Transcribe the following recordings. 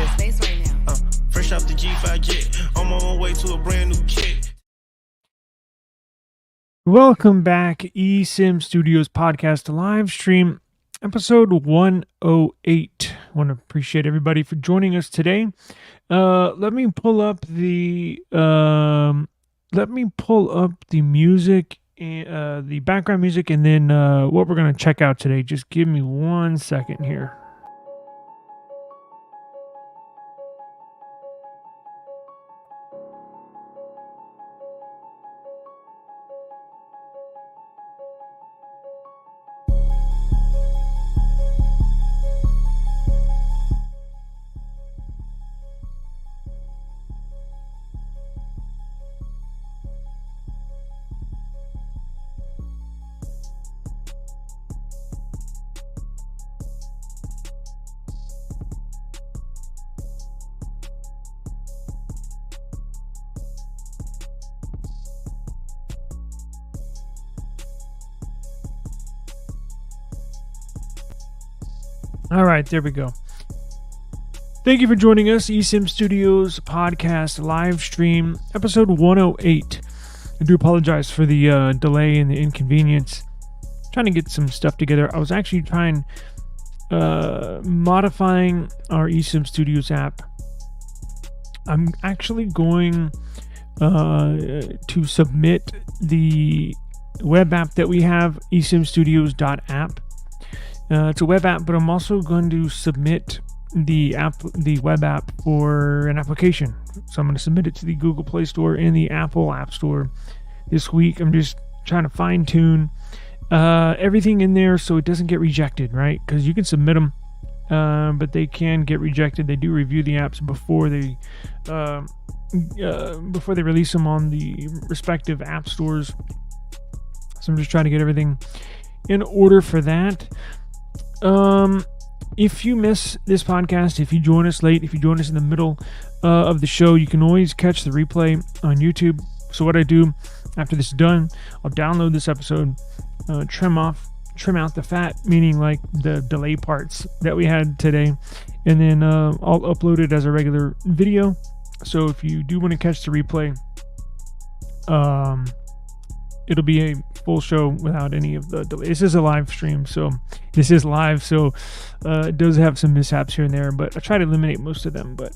space right now. Fresh off the G5 jet, I'm on my way to a brand new kit. Welcome back, eSIM Studios podcast live stream, episode 108. I want to appreciate everybody for joining us today. Let me pull up the music, the background music, and then what we're going to check out today. Just give me 1 second here. All right, there we go. Thank you for joining us, eSIM Studios podcast live stream, episode 108. I do apologize for the delay and the inconvenience. Trying to get some stuff together. I was actually trying modifying our eSIM Studios app. I'm actually going to submit the web app that we have, esimstudios.app. It's a web app, but I'm also going to submit the web app for an application. So I'm going to submit it to the Google Play Store and the Apple App Store this week. I'm just trying to fine tune everything in there so it doesn't get rejected, right? Because you can submit them, but they can get rejected. They do review the apps before they release them on the respective app stores. So I'm just trying to get everything in order for that. If you miss this podcast, if you join us late, if you join us in the middle of the show, you can always catch the replay on YouTube. So what I do after this is done, I'll download this episode, trim out the fat, meaning like the delay parts that we had today, and then I'll upload it as a regular video. So if you do want to catch the replay, it'll be a full show without any of the delay. This is a live stream, so this is live, so it does have some mishaps here and there, but I try to eliminate most of them. But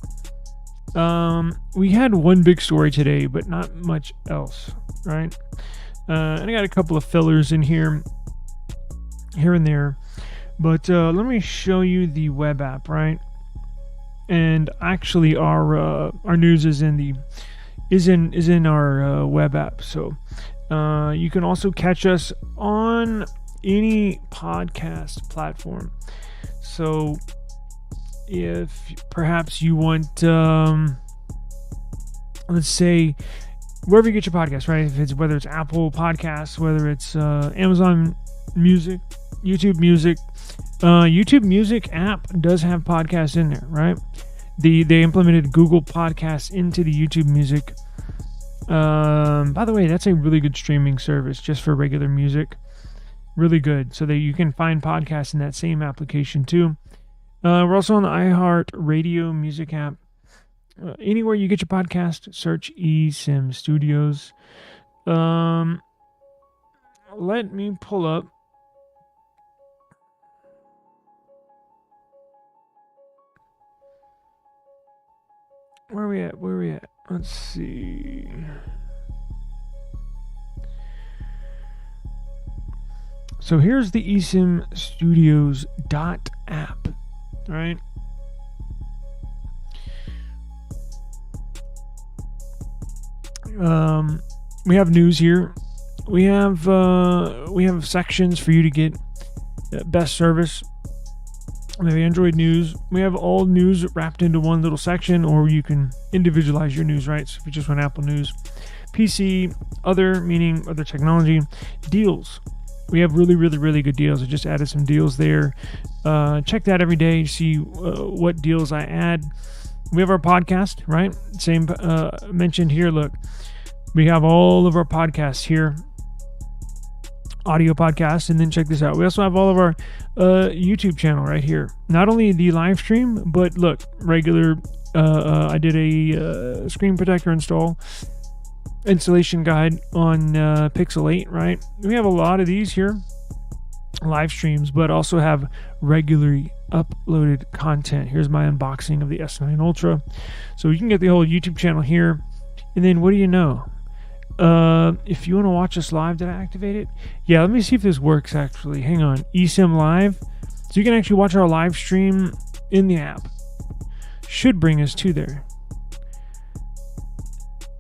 we had one big story today, but not much else, right? And I got a couple of fillers in here and there, but let me show you the web app, right? And actually, our news is in our web app, so. You can also catch us on any podcast platform. So if perhaps you want, let's say, wherever you get your podcast, right? Whether it's Apple Podcasts, whether it's Amazon Music, YouTube Music. YouTube Music app does have podcasts in there, right? They implemented Google Podcasts into the YouTube Music. By the way, that's a really good streaming service just for regular music. Really good. So that you can find podcasts in that same application too. We're also on the iHeart Radio Music app. Anywhere you get your podcast, search eSIM Studios. Let me pull up. Where are we at? Let's see. So here's the esimstudios.app, right? We have news here. We have sections for you to get best service. We have Android news. We have all news wrapped into one little section, or you can individualize your news, right? So if you just want Apple News, PC, other, meaning other technology, deals. We have really, really, really good deals. I just added some deals there. Check that every day. See what deals I add. We have our podcast, right? Same mentioned here. Look, we have all of our podcasts here. audio podcast. And then check this out. We also have all of our YouTube channel right here. Not only the live stream, but look, regular. I did a screen protector installation guide on Pixel 8, right? We have a lot of these here, live streams, but also have regularly uploaded content. Here's my unboxing of the S9 Ultra. So you can get the whole YouTube channel here. And then what do you know? If you want to watch us live, did I activate it? Yeah, let me see if this works actually. Hang on. eSIM Live. So you can actually watch our live stream in the app. Should bring us to there.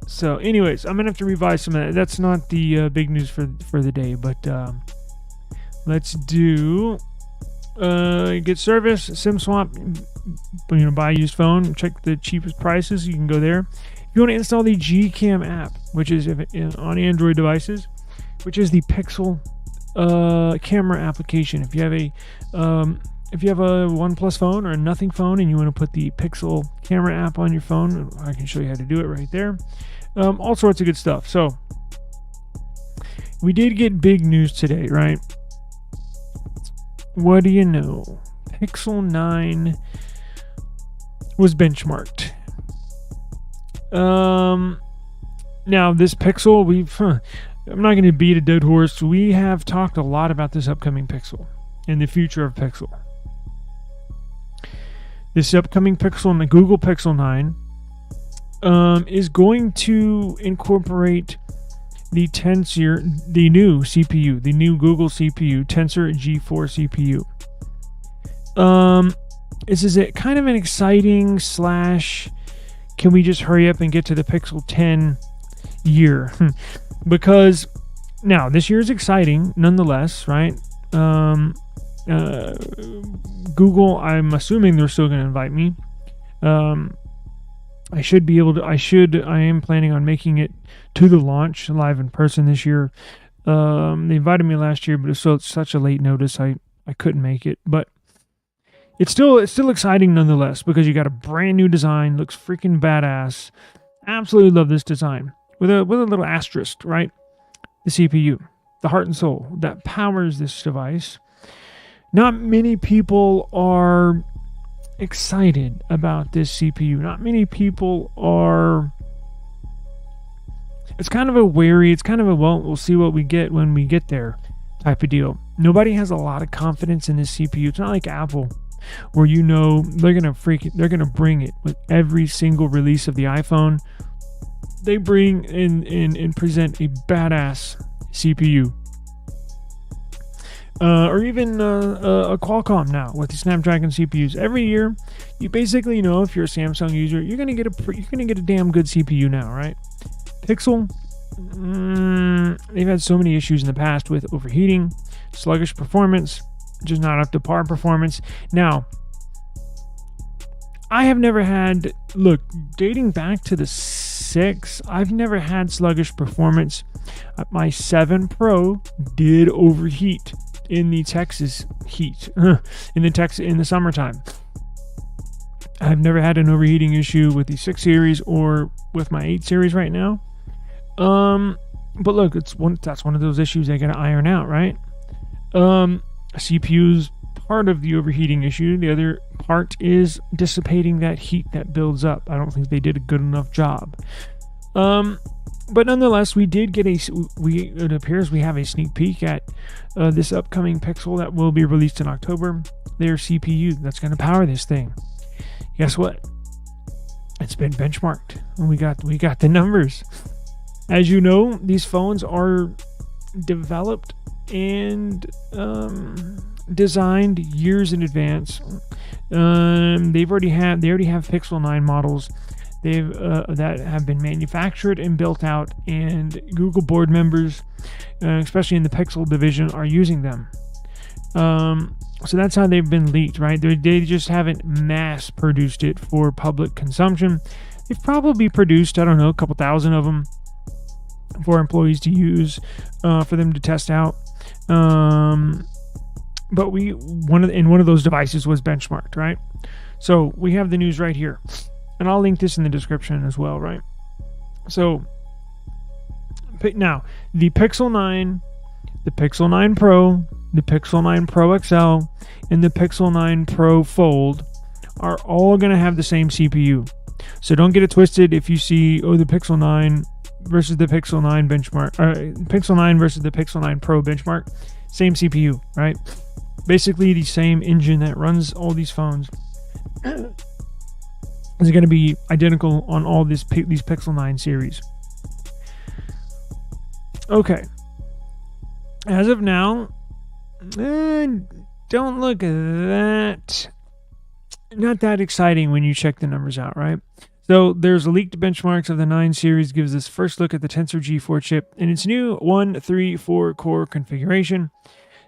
So anyways, I'm gonna have to revise some of that. That's not the big news for the day, but let's do get service, SIM swap, buy a used phone, check the cheapest prices. You can go there. If you want to install the Gcam app, which is on Android devices, which is the Pixel camera application. If you have a OnePlus phone or a Nothing phone and you want to put the Pixel camera app on your phone, I can show you how to do it right there. All sorts of good stuff. So we did get big news today, right? What do you know? Pixel 9 was benchmarked. Now this Pixel, I'm not going to beat a dead horse. We have talked a lot about this upcoming Pixel and the future of Pixel. This upcoming Pixel and the Google Pixel 9 is going to incorporate the Tensor, the new CPU, the new Google CPU, Tensor G4 CPU. This is kind of an exciting / can we just hurry up and get to the Pixel 10 year? Because now this year is exciting nonetheless, right? Google, I'm assuming they're still going to invite me. I should be able to. I am planning on making it to the launch live in person this year. They invited me last year, but it's such a late notice, I couldn't make it. But it's still exciting nonetheless, because you got a brand new design, looks freaking badass. Absolutely love this design with a little asterisk, right? The CPU, the heart and soul that powers this device. Not many people are excited about this CPU. Not many people are. It's kind of a we'll see what we get when we get there type of deal. Nobody has a lot of confidence in this CPU. It's not like Apple, where they're gonna bring it with every single release of the iPhone. They bring in and present a badass CPU. Or even a Qualcomm now with the Snapdragon CPUs. Every year, you basically know, if you're a Samsung user, you're gonna get a damn good CPU now, right? Pixel, they've had so many issues in the past with overheating, sluggish performance, just not up to par performance. Now, I have never had, dating back to the 6, I've never had sluggish performance. My 7 Pro did overheat in the Texas heat, in the summertime. I've never had an overheating issue with the 6 series or with my 8 series right now. But look, that's one of those issues they gotta iron out, right? CPU's part of the overheating issue. The other part is dissipating that heat that builds up. I don't think they did a good enough job. But nonetheless, we did get it appears we have a sneak peek at this upcoming Pixel that will be released in October. Their CPU that's going to power this thing. Guess what? It's been benchmarked, and we got the numbers. As you know, these phones are developed and designed years in advance. They already have Pixel 9 models. That have been manufactured and built out, and Google board members, especially in the Pixel division, are using them. So that's how they've been leaked, right? They just haven't mass produced it for public consumption. They've probably produced, I don't know, a couple thousand of them for employees to use, for them to test out. But one of those devices was benchmarked, right? So we have the news right here. And I'll link this in the description as well, right? So, now, the Pixel 9 the Pixel 9 Pro, the Pixel 9 Pro XL, and the Pixel 9 Pro Fold are all going to have the same CPU. So don't get it twisted if you see, the Pixel 9 versus the Pixel 9 benchmark, Pixel 9 versus the Pixel 9 Pro benchmark, same CPU, right? Basically the same engine that runs all these phones is going to be identical on all these Pixel 9 series. Okay. As of now, don't look at that. Not that exciting when you check the numbers out, right? So there's leaked benchmarks of the 9 series, gives us first look at the Tensor G4 chip in its new 1-3-4 core configuration.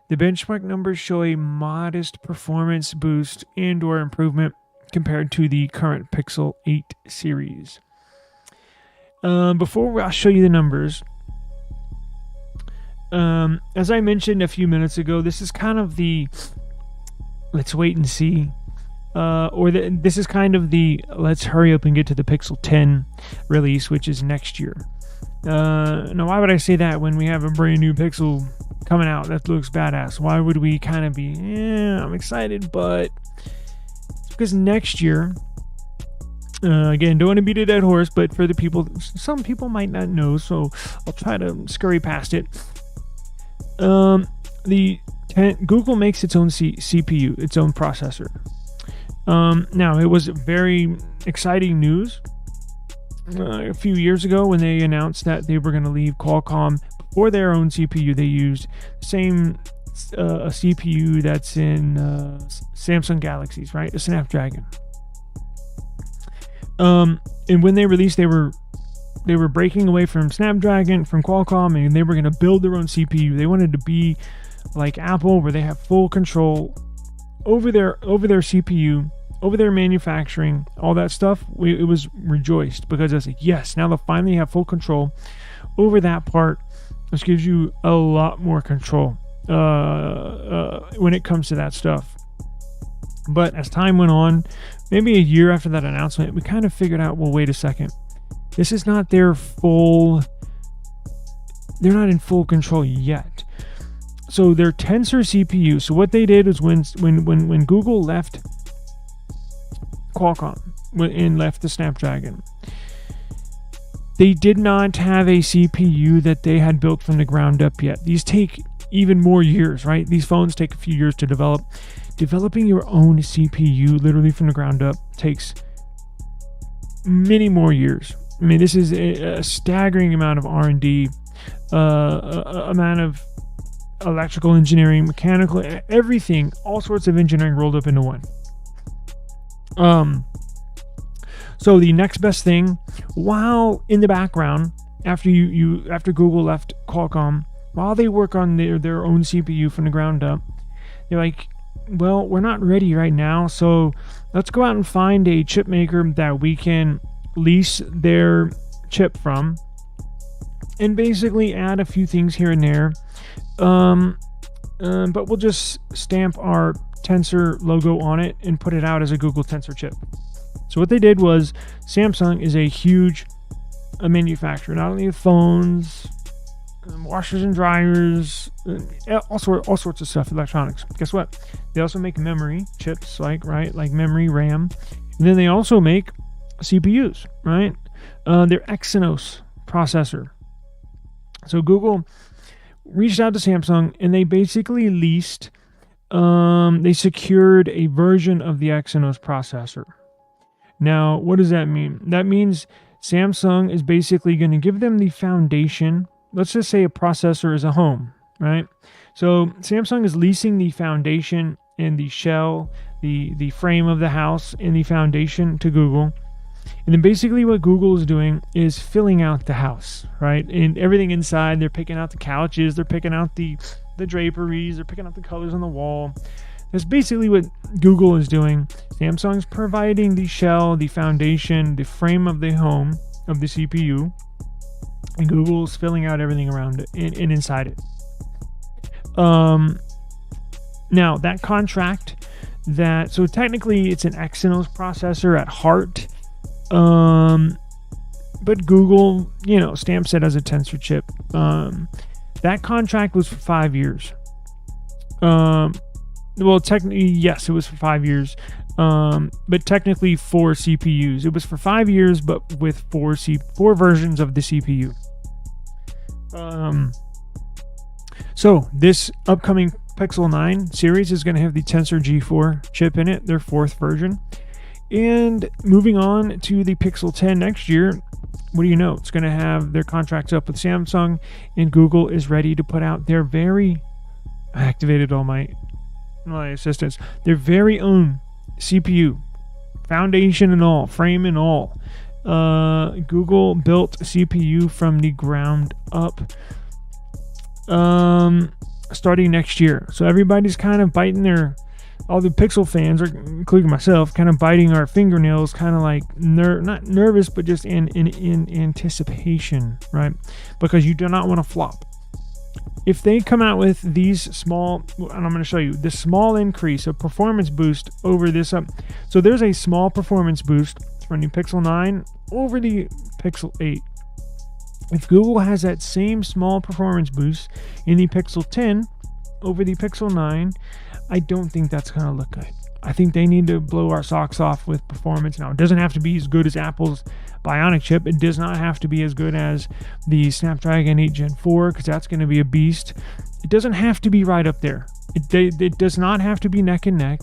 The benchmark numbers show a modest performance boost and/or improvement compared to the current Pixel 8 series. Before I'll show you the numbers, as I mentioned a few minutes ago, this is kind of the let's wait and see. This is kind of the let's hurry up and get to the Pixel 10 release, which is next year. Now, why would I say that when we have a brand new Pixel coming out that looks badass? Why would we kind of be, I'm excited, but it's because next year, again, don't want to beat a dead horse, but for the people, some people might not know, so I'll try to scurry past it. Google makes its own CPU, its own processor. Now, it was very exciting news a few years ago when they announced that they were going to leave Qualcomm for their own CPU. They used the same a CPU that's in Samsung Galaxies, right? A Snapdragon. And when they released, they were breaking away from Snapdragon, from Qualcomm, and they were going to build their own CPU. They wanted to be like Apple, where they have full control over their CPU, over their manufacturing, all that stuff. It was rejoiced because I was like, yes, now they'll finally have full control over that part, which gives you a lot more control when it comes to that stuff. But as time went on, maybe a year after that announcement, we kind of figured out, well, wait a second, this is not they're not in full control yet. So their Tensor CPU. So what they did is when Google left Qualcomm and left the Snapdragon, they did not have a CPU that they had built from the ground up yet. These take even more years, right? These phones take a few years to develop. Developing your own CPU literally from the ground up takes many more years. I mean, this is a staggering amount of R&D, amount of electrical engineering, mechanical, everything, all sorts of engineering rolled up into one. So the next best thing, while in the background, after Google left Qualcomm, while they work on their own CPU from the ground up, they're like, well, we're not ready right now, so let's go out and find a chip maker that we can lease their chip from, and basically add a few things here and there. But we'll just stamp our Tensor logo on it and put it out as a Google Tensor chip. So what they did was, Samsung is a huge manufacturer, not only of phones, washers and dryers, all sorts of stuff, electronics. Guess what? They also make memory chips, like memory, RAM. And then they also make CPUs, right? Their Exynos processor. So Google reached out to Samsung and they basically leased, they secured a version of the Exynos processor. Now, what does that mean? That means Samsung is basically going to give them the foundation. Let's just say a processor is a home, right? So Samsung is leasing the foundation and the shell, the frame of the house and the foundation to Google. And then basically what Google is doing is filling out the house, right? And everything inside, they're picking out the couches, they're picking out the draperies, they're picking out the colors on the wall. That's basically what Google is doing. Samsung's providing the shell, the foundation, the frame of the home of the CPU, and Google's filling out everything around it and inside it. Now that contract, so technically it's an Exynos processor at heart, but Google, stamps it as a Tensor chip. That contract was for 5 years. Well, technically, yes, it was for 5 years. But technically 4 CPUs. It was for 5 years, but with 4 versions of the CPU. So this upcoming Pixel 9 series is going to have the Tensor G4 chip in it, their 4th version. And moving on to the Pixel 10 next year, what do you know? It's going to have their contracts up with Samsung, and Google is ready to put out their I activated all my assistants, their very own CPU, foundation and all, frame and all. Google built CPU from the ground up, starting next year. So everybody's kind of biting all the Pixel fans, or including myself, kind of biting our fingernails, kind of like not nervous, but just in anticipation, right? Because you do not want to flop. If they come out with these small, and I'm going to show you the small increase of performance boost over this up. So there's a small performance boost from the Pixel 9 over the Pixel 8. If Google has that same small performance boost in the Pixel 10 over the Pixel 9, I don't think that's going to look good. I think they need to blow our socks off with performance. Now, it doesn't have to be as good as Apple's Bionic chip. It does not have to be as good as the Snapdragon 8 Gen 4, because that's going to be a beast. It doesn't have to be right up there. It does not have to be neck and neck,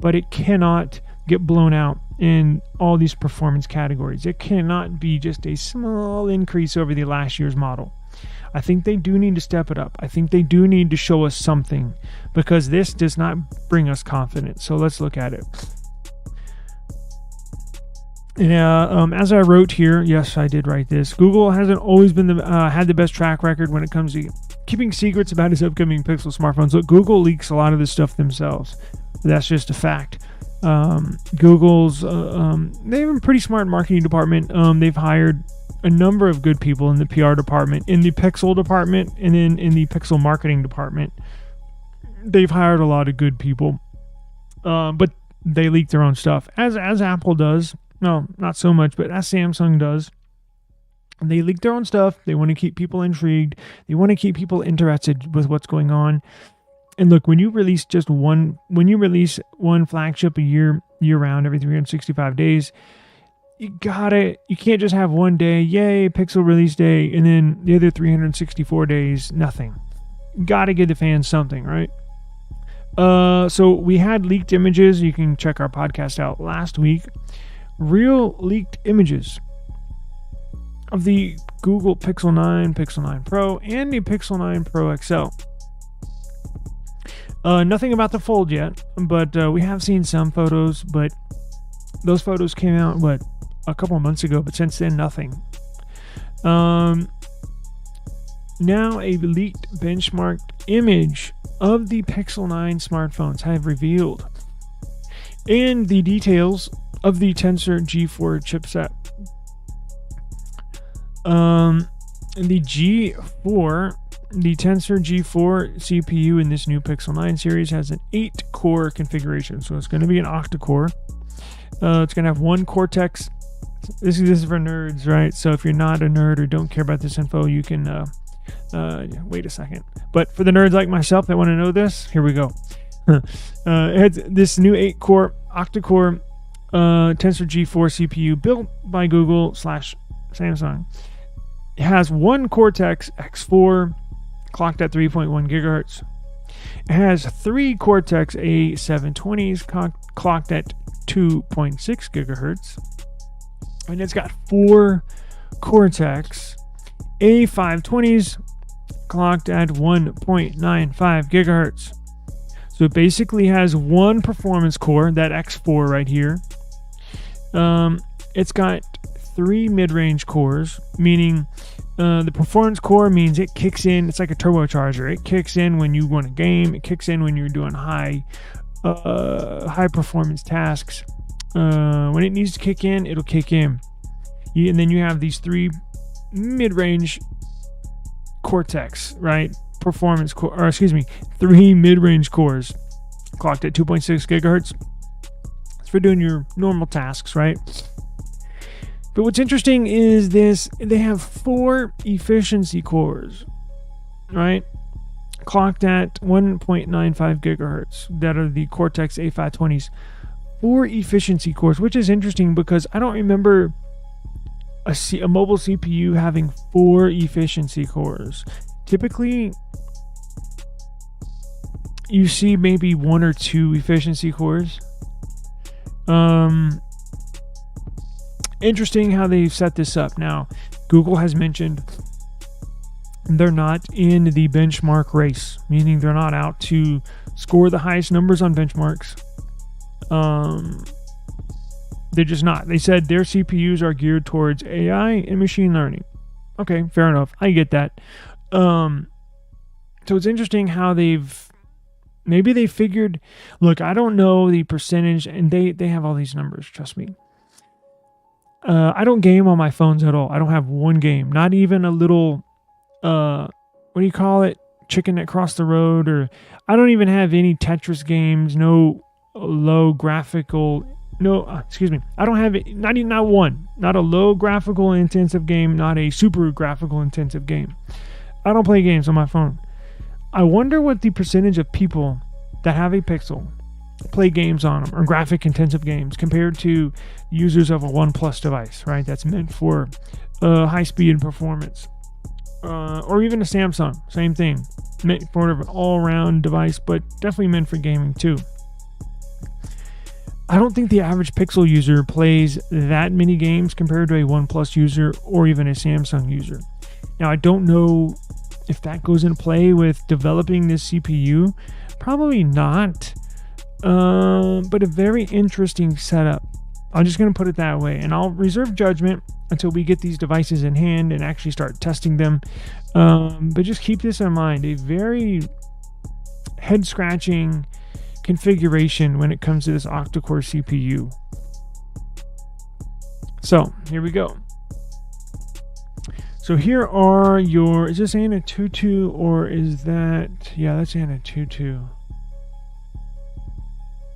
but it cannot get blown out in all these performance categories. It cannot be just a small increase over the last year's model. I think they do need to step it up. I think they do need to show us something, because this does not bring us confidence. So let's look at it. As I wrote here, yes, I did write this. Google hasn't always been had the best track record when it comes to keeping secrets about its upcoming Pixel smartphones. Look, Google leaks a lot of this stuff themselves. That's just a fact. Google's they have a pretty smart marketing department. They've hired a number of good people in the PR department, in the Pixel department, and then in the Pixel marketing department. They've hired a lot of good people, but they leak their own stuff, as Apple does. No, not so much, but as Samsung does. They leak their own stuff. They want to keep people intrigued. They want to keep people interested with what's going on. And look, when you release one flagship a year round, every 365 days, you can't just have one day, yay, Pixel release day, and then the other 364 days, nothing. You gotta give the fans something, right? So we had leaked images. You can check our podcast out last week. Real leaked images of the Google Pixel 9, Pixel 9 Pro, and the Pixel 9 Pro XL. Nothing about the Fold yet, but we have seen some photos, but those photos came out, a couple of months ago, but since then, nothing. Now a leaked benchmarked image of the Pixel 9 smartphones have revealed, and the details of the Tensor G4 chipset. The Tensor G4 CPU in this new Pixel 9 series has an 8-core configuration, so it's going to be an octa-core. It's going to have one Cortex. This is for nerds, right? So if you're not a nerd or don't care about this info, you can wait a second. But for the nerds like myself that want to know this, here we go. It has this new 8-core octa-core Tensor G4 CPU built by Google / Samsung. It has one Cortex X4 clocked at 3.1 gigahertz. It has 3 Cortex A720s clocked at 2.6 gigahertz. And it's got 4 Cortex A520s clocked at 1.95 gigahertz. So it basically has one performance core, that X4 right here. It's got 3 mid-range cores, meaning the performance core means it kicks in. It's like a turbocharger. It kicks in when you want a game. It kicks in when you're doing high performance tasks. When it needs to kick in, it'll kick in. And then you have these 3 mid-range Cortex, right? 3 mid-range cores clocked at 2.6 gigahertz. It's for doing your normal tasks, right? But what's interesting is they have 4 efficiency cores. right? Clocked at 1.95 gigahertz. That are the Cortex A520s. 4 efficiency cores, which is interesting because I don't remember a mobile CPU having 4 efficiency cores. Typically, you see maybe 1 or 2 efficiency cores. Interesting how they've set this up. Now, Google has mentioned they're not in the benchmark race, meaning they're not out to score the highest numbers on benchmarks. They're just not. They said their CPUs are geared towards AI and machine learning. Okay, fair enough. I get that. So it's interesting how maybe they figured, look, I don't know the percentage, and they have all these numbers, trust me. I don't game on my phones at all. I don't have one game, not even a little, what do you call it? Chicken that crossed the road, or I don't even have any Tetris games, no low graphical, I don't have it, not one, not a low graphical intensive game, not a super graphical intensive game. I don't play games on my phone. I wonder what the percentage of people that have a Pixel play games on them, or graphic intensive games, compared to users of a OnePlus device, right? That's meant for high speed and performance. Or even a Samsung, same thing, meant for an all-around device, but definitely meant for gaming too. I don't think the average Pixel user plays that many games compared to a OnePlus user or even a Samsung user. Now, I don't know if that goes into play with developing this CPU. Probably not, but a very interesting setup. I'm just going to put it that way, and I'll reserve judgment until we get these devices in hand and actually start testing them. But just keep this in mind, a very head-scratching configuration when it comes to this octa-core CPU. So here we go. So here are your, is this AnTuTu or is that, yeah, that's AnTuTu.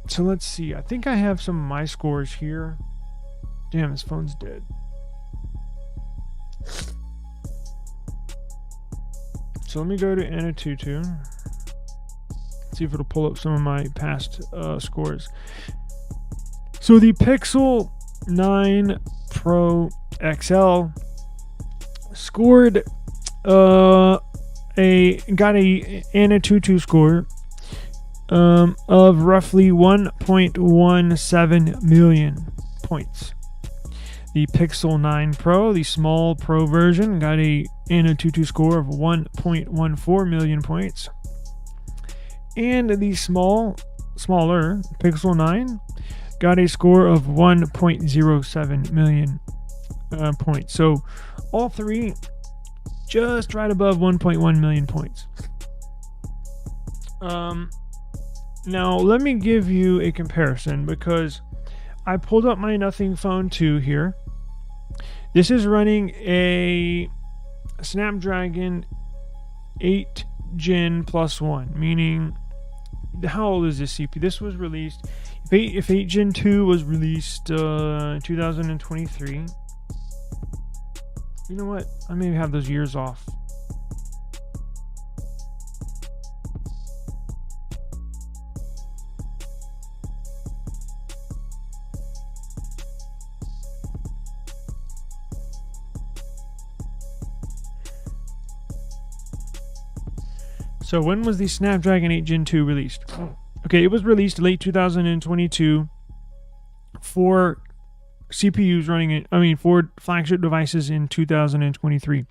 So let's see, I think I have some of my scores here. Damn, this phone's dead. So let me go to AnTuTu. See if it'll pull up some of my past scores. So the Pixel 9 Pro XL scored got a AnTuTu score of roughly 1.17 million points. The Pixel 9 Pro, the small Pro version, got a AnTuTu score of 1.14 million points. And the smaller Pixel 9 got a score of 1.07 million points. So all three just right above 1.1 million points. Now let me give you a comparison, because I pulled up my Nothing Phone 2 here. This is running a Snapdragon 8 Gen plus 1, meaning, how old is this CPU? This was released, if 8 Gen 2 was released 2023. You know what? I may have those years off. So when was the Snapdragon 8 Gen 2 released? Okay, it was released late 2022 for CPUs running, for flagship devices in 2023.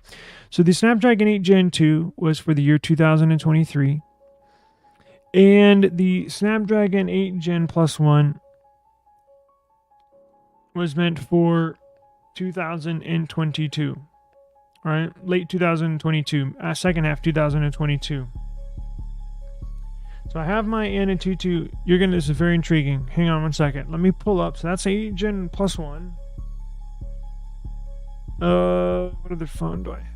So the Snapdragon 8 Gen 2 was for the year 2023. And the Snapdragon 8 Gen plus 1 was meant for 2022. All right, late 2022, second half 2022. So I have my AnTuTu. This is very intriguing. Hang on one second. Let me pull up. So that's 8 Gen plus 1. What other phone do I have?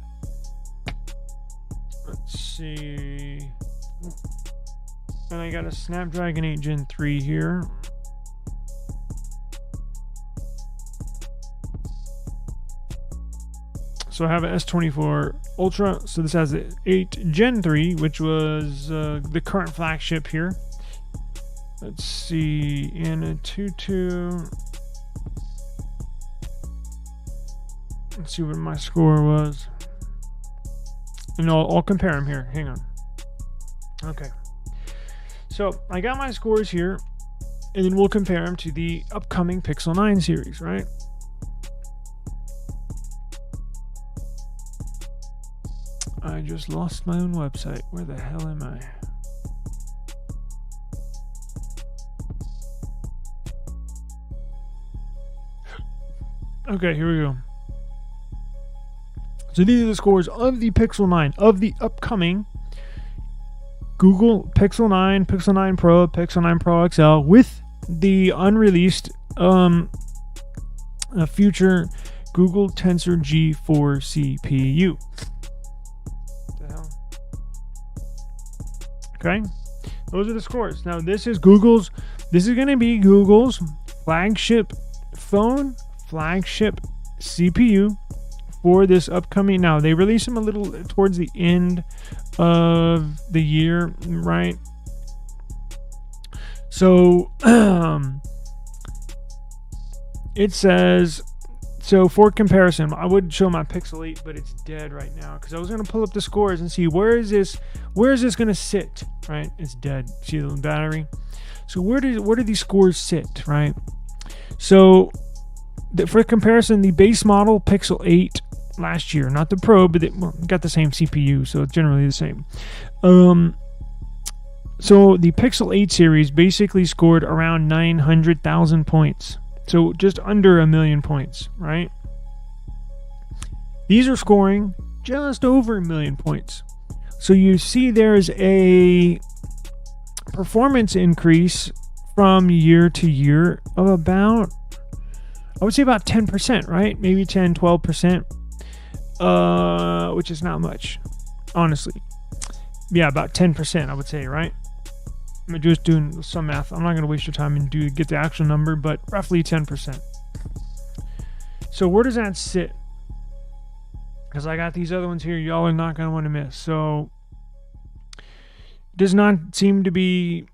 Let's see. And I got a Snapdragon 8 Gen 3 here. So I have an S24 Ultra. So this has the 8 Gen 3, which was the current flagship here. Let's see, AnTuTu. Let's see what my score was. And I'll compare them here. Hang on. Okay. So I got my scores here, and then we'll compare them to the upcoming Pixel 9 series, right? I just lost my own website. Where the hell am I? Okay, here we go. So these are the scores of the Pixel 9, of the upcoming Google Pixel 9, Pixel 9 Pro, Pixel 9 Pro XL with the unreleased future Google Tensor G4 CPU. What the hell? Okay, those are the scores. Now this is going to be Google's flagship phone, flagship CPU for this upcoming. Now they release them a little towards the end of the year, right? So it says, so for comparison, I would show my Pixel 8, but it's dead right now because I was going to pull up the scores and see where is this going to sit, right? It's dead. See the battery? So where do these scores sit, right? So for comparison, the base model Pixel 8 last year, not the Pro, but it got the same CPU, so it's generally the same. So the Pixel 8 series basically scored around 900,000 points, so just under 1 million points, right? These are scoring just over 1 million points. So you see there's a performance increase from year to year of about, I would say about 10%, right? Maybe 10, 12%. Which is not much, honestly. Yeah, about 10%, I would say, right? I'm just doing some math. I'm not going to waste your time and get the actual number, but roughly 10%. So where does that sit? Because I got these other ones here y'all are not going to want to miss. So does not seem to be...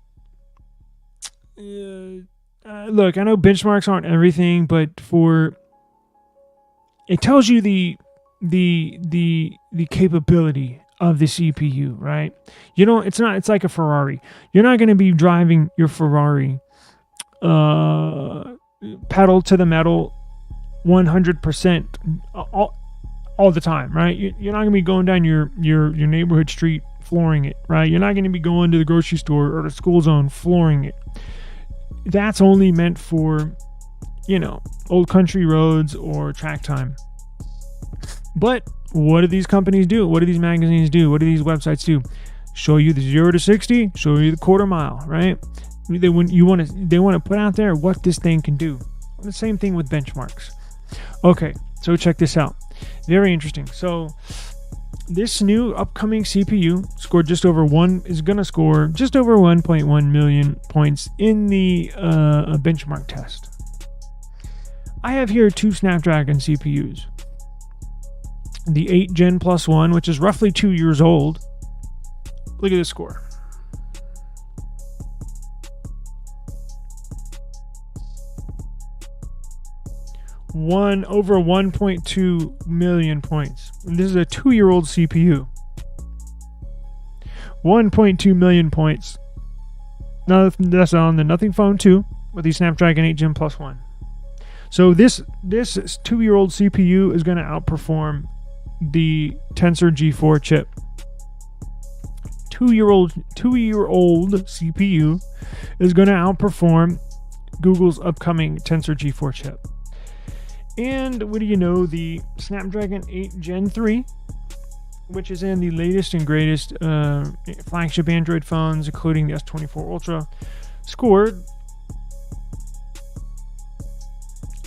look, I know benchmarks aren't everything, but it tells you the capability of the CPU, right? It's like a Ferrari. You're not going to be driving your Ferrari pedal to the metal 100% all the time, right? You're not going to be going down your neighborhood street flooring it, right? You're not going to be going to the grocery store or the school zone flooring it. That's only meant for, old country roads or track time. But what do these companies do? What do these magazines do? What do these websites do? Show you the 0 to 60, show you the quarter mile, right? They want to put out there what this thing can do. The same thing with benchmarks. Okay, so check this out. Very interesting. So this new upcoming CPU is going to score just over 1.1 million points in the benchmark test. I have here 2 Snapdragon CPUs. The 8 Gen Plus 1, which is roughly 2 years old. Look at this score. Over 1.2 million points. And this is a 2-year-old CPU. 1.2 million points. Now that's on the Nothing Phone 2 with the Snapdragon 8 Gen Plus 1. So this 2-year-old CPU is going to outperform the Tensor G4 chip. 2-year-old CPU is going to outperform Google's upcoming Tensor G4 chip. And what do you know, the Snapdragon 8 Gen 3, which is in the latest and greatest flagship Android phones, including the S24 Ultra, scored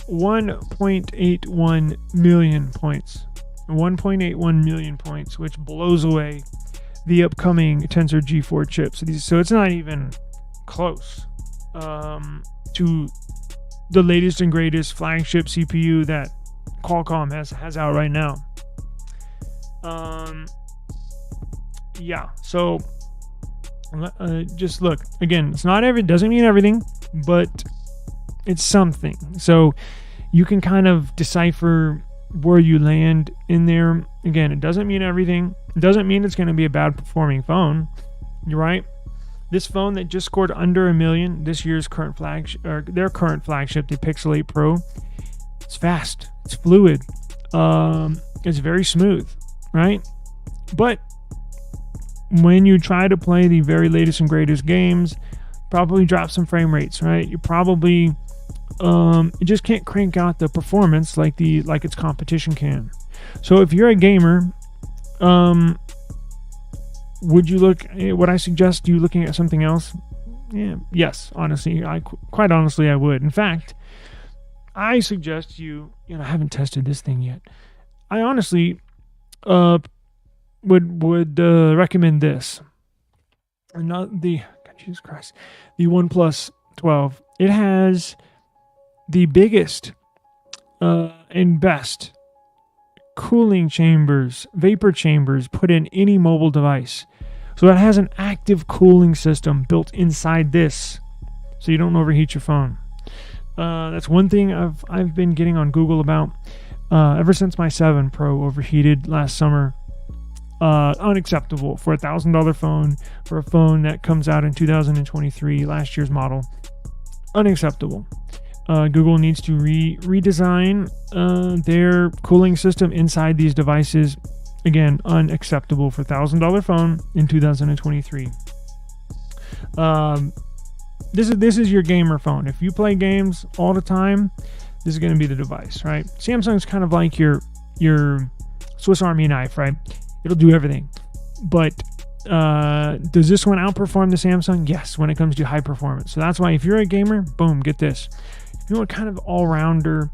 1.81 million points. 1.81 million points, which blows away the upcoming Tensor G4 chips. So it's not even close to the latest and greatest flagship CPU that Qualcomm has out right now. Yeah, so just look again. It's not doesn't mean everything, but it's something. So you can kind of decipher where you land in there. Again, it doesn't mean everything. It doesn't mean it's going to be a bad performing phone. You're right. This phone that just scored under 1 million, this year's current flagship, or their current flagship, the Pixel 8 Pro, it's fast, it's fluid, it's very smooth, right? But when you try to play the very latest and greatest games, probably drop some frame rates, right? You probably it just can't crank out the performance like its competition can. So if you're a gamer, would I suggest you looking at something else? Yes, honestly, quite honestly I would. In fact, I suggest you I haven't tested this thing yet. I honestly would recommend this. Not the Jesus Christ, the OnePlus 12. It has the biggest and best cooling chambers, vapor chambers put in any mobile device. So it has an active cooling system built inside this, so you don't overheat your phone. That's one thing I've been getting on Google about ever since my 7 Pro overheated last summer. Unacceptable for $1,000 phone, for a phone that comes out in 2023, last year's model. Unacceptable. Google needs to redesign their cooling system inside these devices. Again, unacceptable for $1,000 phone in 2023. This is your gamer phone. If you play games all the time, this is going to be the device, right? Samsung's kind of like your Swiss Army knife, right? It'll do everything. But does this one outperform the Samsung? Yes, when it comes to high performance. So that's why if you're a gamer, boom, get this. If you want kind of all-rounder,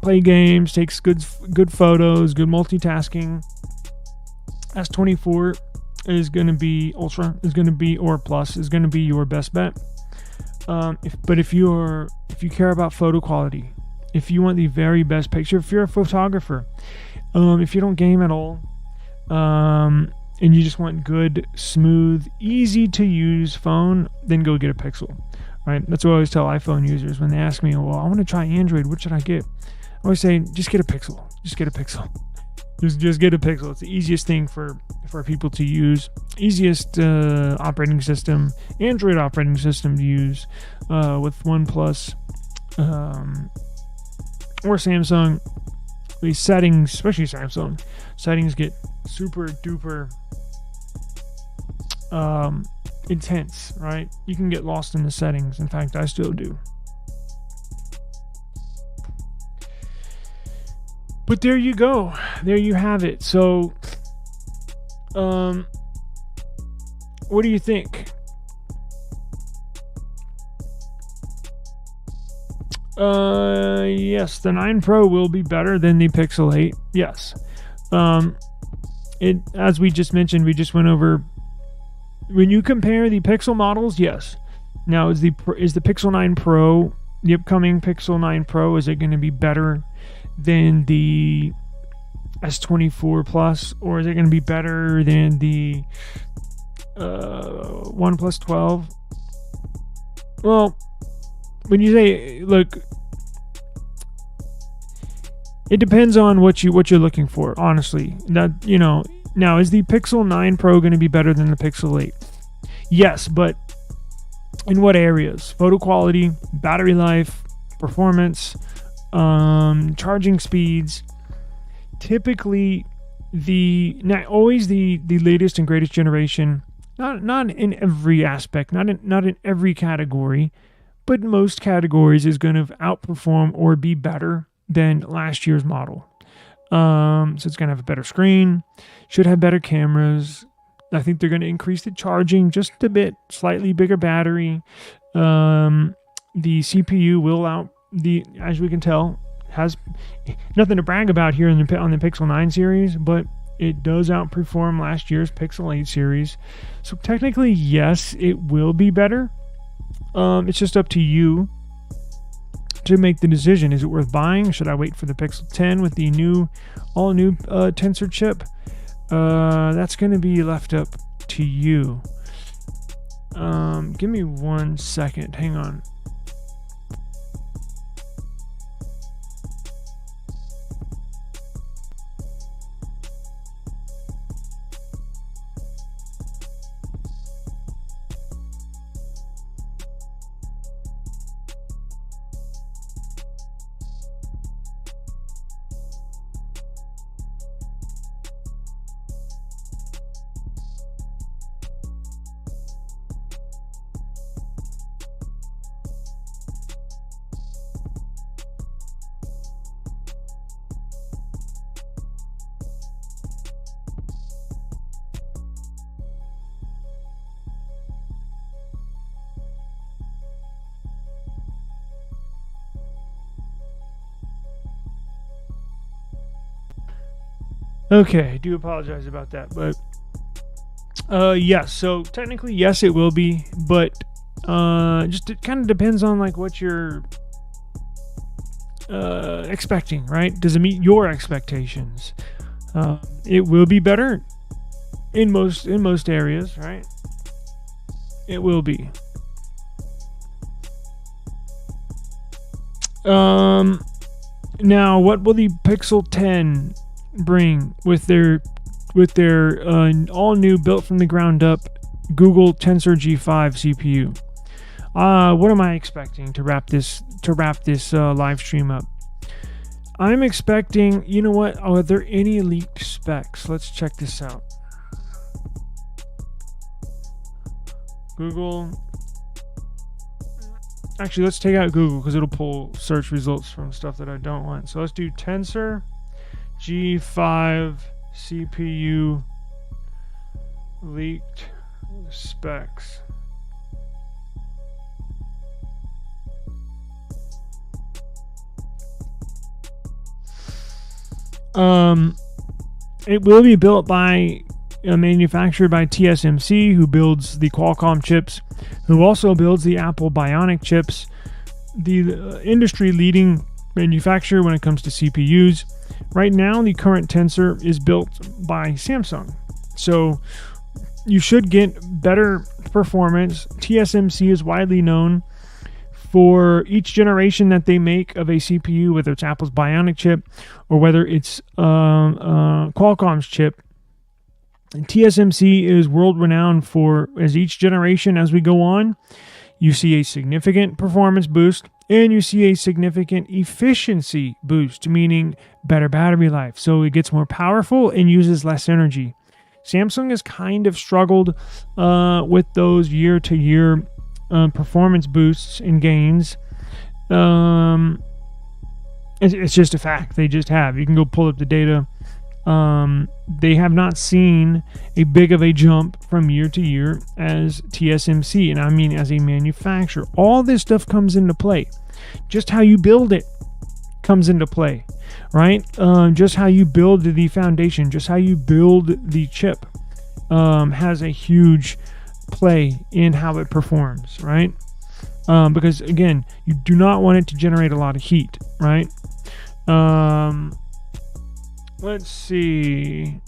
play games, takes good photos, good multitasking, S24 is going to be Ultra, is going to be, or Plus is going to be your best bet. If you care about photo quality, if you want the very best picture, if you're a photographer, if you don't game at all, and you just want good, smooth, easy to use phone, then go get a Pixel. Right? That's what I always tell iPhone users when they ask me, well, I want to try Android, what should I get? I always say, just get a Pixel. Just get a Pixel. Just get a Pixel. It's the easiest thing for people to use. Easiest operating system, Android operating system to use with OnePlus or Samsung. The settings, especially Samsung, settings get super duper intense, right? You can get lost in the settings. In fact, I still do. But there you go. There you have it. So, what do you think? Yes, the 9 Pro will be better than the Pixel 8. Yes. As we just mentioned, we just went over. When you compare the Pixel models, yes. Now, is the Pixel 9 Pro, the upcoming Pixel 9 Pro, is it going to be better than the S24 Plus, or is it going to be better than the OnePlus 12? Well, when you say, look, it depends on what you're looking for. Honestly, that now is the Pixel 9 Pro going to be better than the Pixel 8? Yes, but in what areas? Photo quality, battery life, performance, charging speeds. Typically, always the latest and greatest generation. Not in every aspect, not in every category, but most categories is going to outperform or be better than last year's model. So it's going to have a better screen, should have better cameras. I think they're going to increase the charging just a bit, slightly bigger battery. The CPU will as we can tell, has nothing to brag about here on the Pixel 9 series, but it does outperform last year's Pixel 8 series. So technically, yes, it will be better. It's just up to you to make the decision. Is it worth buying? Should I wait for the Pixel 10 with the all new Tensor chip? That's going to be left up to you. Give me 1 second. Hang on. Okay, I do apologize about that, but yes, so technically yes it will be, but just it kind of depends on like what you're expecting, right? Does it meet your expectations? It will be better in most areas, right? It will be. Now what will the Pixel 10 bring with their all new, built from the ground up Google Tensor G5 CPU? What am I expecting to wrap this live stream up? I'm expecting, you know what? Are there any leaked specs? Let's check this out. Google. Actually, let's take out Google because it'll pull search results from stuff that I don't want. So let's do Tensor G5 CPU leaked specs. It will be built by manufactured by TSMC, who builds the Qualcomm chips, who also builds the Apple Bionic chips, the industry leading manufacturer when it comes to CPUs. Right now, the current Tensor is built by Samsung, so you should get better performance. TSMC is widely known for each generation that they make of a CPU, whether it's Apple's Bionic chip or whether it's Qualcomm's chip. And TSMC is world renowned for, as each generation as we go on, you see a significant performance boost and you see a significant efficiency boost, meaning better battery life. So it gets more powerful and uses less energy. Samsung has kind of struggled with those year-to-year performance boosts and gains. It's just a fact. They just have. You can go pull up the data. They have not seen a big of a jump from year to year as TSMC, and I mean as a manufacturer. All this stuff comes into play. Just how you build it comes into play, right? Just how you build the foundation, just how you build the chip has a huge play in how it performs, right? Because again, you do not want it to generate a lot of heat, right? Let's see.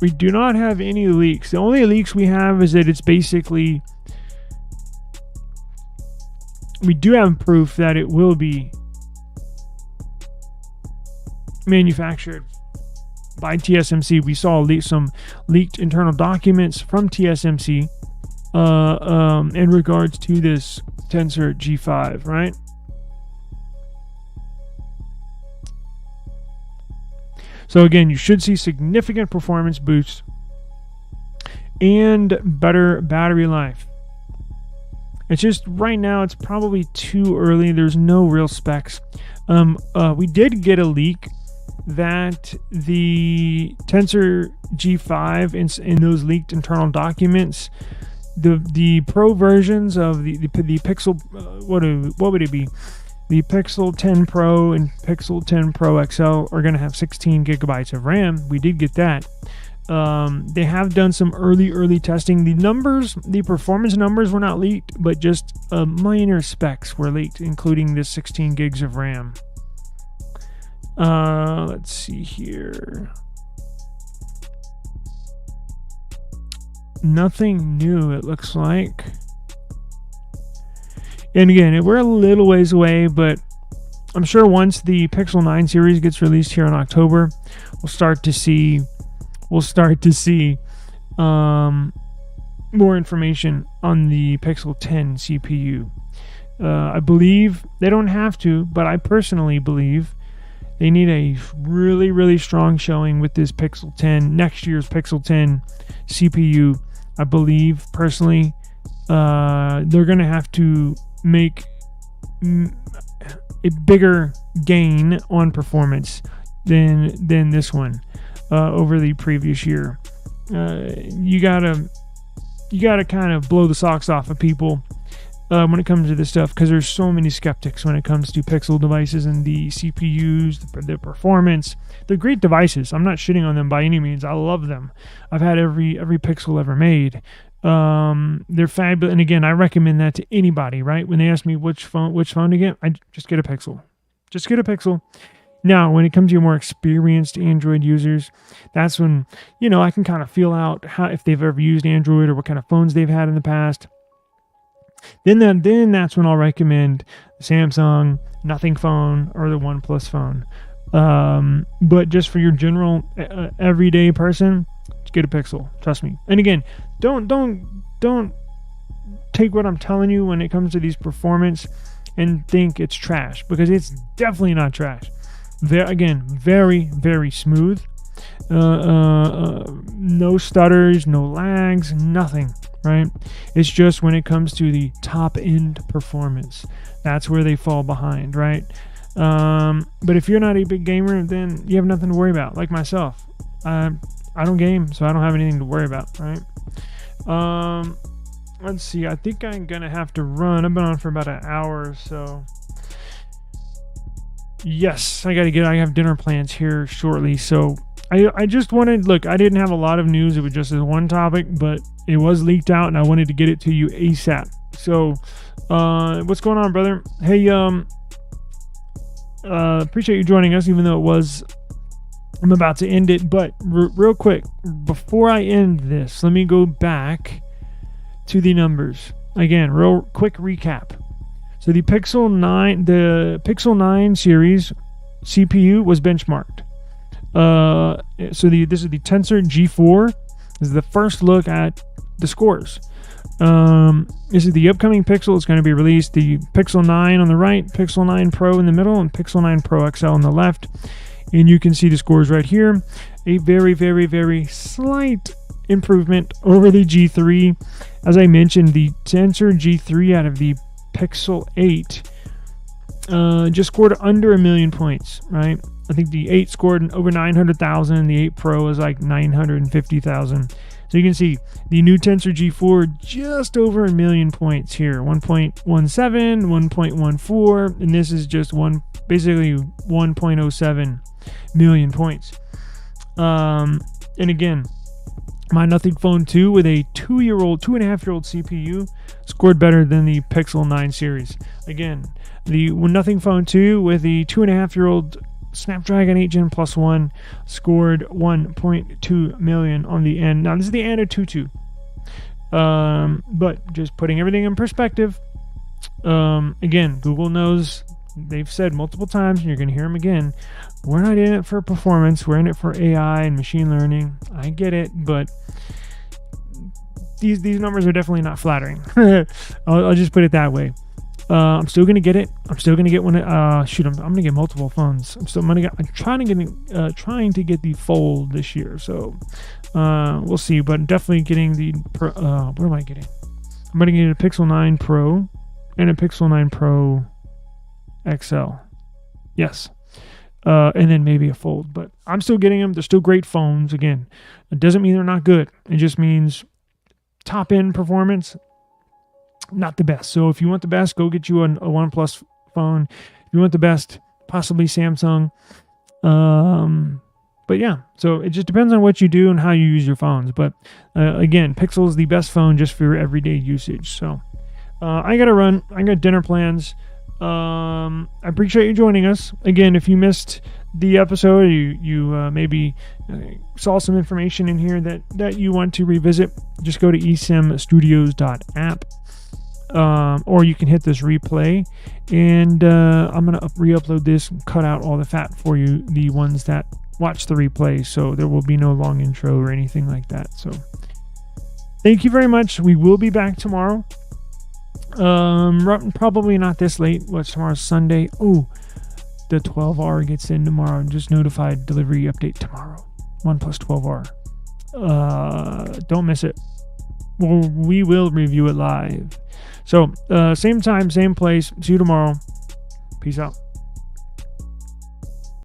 We do not have any leaks. The only leaks we have is that it's basically, we do have proof that it will be manufactured by TSMC. We saw some leaked internal documents from TSMC in regards to this Tensor G5, right? So again, you should see significant performance boosts and better battery life. It's just right now it's probably too early. There's no real specs. We did get a leak that the Tensor G5 in those leaked internal documents, the Pro versions of the Pixel, what would it be? The Pixel 10 Pro and Pixel 10 Pro XL are going to have 16 gigabytes of RAM. We did get that. They have done some early testing. The performance numbers were not leaked, but just minor specs were leaked, including the 16 gigs of RAM. Let's see here. Nothing new, it looks like. And again, we're a little ways away, but I'm sure once the Pixel 9 series gets released here in October, we'll start to see more information on the Pixel 10 CPU. I believe they don't have to, but I personally believe they need a really, really strong showing with this Pixel 10, next year's Pixel 10 CPU. I believe personally they're going to have to make a bigger gain on performance than this one over the previous year. You gotta kind of blow the socks off of people when it comes to this stuff, because there's so many skeptics when it comes to Pixel devices and the CPUs, the performance. They're great devices. I'm not shitting on them by any means. I love them. I've had every Pixel ever made. They're fabulous, and again, I recommend that to anybody. Right? When they ask me which phone to get, I just get a Pixel. Just get a Pixel. Now, when it comes to your more experienced Android users, that's when, I can kind of feel out if they've ever used Android or what kind of phones they've had in the past. Then that's when I'll recommend the Samsung Nothing phone or the OnePlus phone. But just for your general everyday person, just get a Pixel. Trust me. And again, don't take what I'm telling you when it comes to these performance and think it's trash, because it's definitely not trash. Very, very smooth. No stutters, no lags, nothing, right? It's just when it comes to the top end performance, that's where they fall behind, right? But if you're not a big gamer, then you have nothing to worry about. Like myself, I don't game, so I don't have anything to worry about, right? Let's see. I think I'm gonna have to run. I've been on for about an hour or so. Yes, I have dinner plans here shortly, so I just wanted, look, I didn't have a lot of news. It was just this one topic, but it was leaked out, and I wanted to get it to you ASAP. So, what's going on, brother? Hey, appreciate you joining us, even though I'm about to end it, but real quick, before I end this, let me go back to the numbers. Again, real quick recap. So the Pixel 9 series CPU was benchmarked. This is the Tensor G4. This is the first look at the scores. This is the upcoming Pixel. It's going to be released. The Pixel 9 on the right, Pixel 9 Pro in the middle, and Pixel 9 Pro XL on the left. And you can see the scores right here. A very, very, very slight improvement over the G3. As I mentioned, the Tensor G3 out of the Pixel 8 just scored under 1 million points, right? I think the 8 scored over 900,000. The 8 Pro was like 950,000. So you can see the new Tensor G4 just over 1 million points here. 1.17, 1.14, and this is just basically 1.07 million points. And again, my Nothing Phone 2 with a 2.5-year-old CPU scored better than the Pixel 9 series. Again, the Nothing Phone 2 with the 2.5-year-old Snapdragon 8 Gen Plus 1 scored 1.2 million on the end. Now, this is the AnTuTu. But just putting everything in perspective, again, Google knows, they've said multiple times, and you're going to hear them again, we're not in it for performance, we're in it for AI and machine learning. I get it, but these numbers are definitely not flattering. I'll just put it that way. I'm still gonna get it. I'm still gonna get one. I'm gonna get multiple phones. I'm trying to get the Fold this year. So we'll see. But definitely getting the. What am I getting? I'm gonna get a Pixel 9 Pro and a Pixel 9 Pro XL. Yes. And then maybe a Fold. But I'm still getting them. They're still great phones. Again, it doesn't mean they're not good. It just means top end performance, not the best. So if you want the best, go get you a OnePlus phone. If you want the best, possibly Samsung. But yeah, so it just depends on what you do and how you use your phones. But again, Pixel is the best phone just for your everyday usage. So I got to run. I got dinner plans. I appreciate you joining us. Again, if you missed the episode, you maybe saw some information in here that you want to revisit, just go to esimstudios.app. Or you can hit this replay, and I'm going to re-upload this and cut out all the fat for you, the ones that watch the replay, so there will be no long intro or anything like that. So thank you very much. We will be back tomorrow. Probably not this late. What's tomorrow's Sunday? Oh, the 12R gets in tomorrow. Just notified delivery update tomorrow. OnePlus 12R. Don't miss it. We will review it live. So, same time, same place. See you tomorrow. Peace out.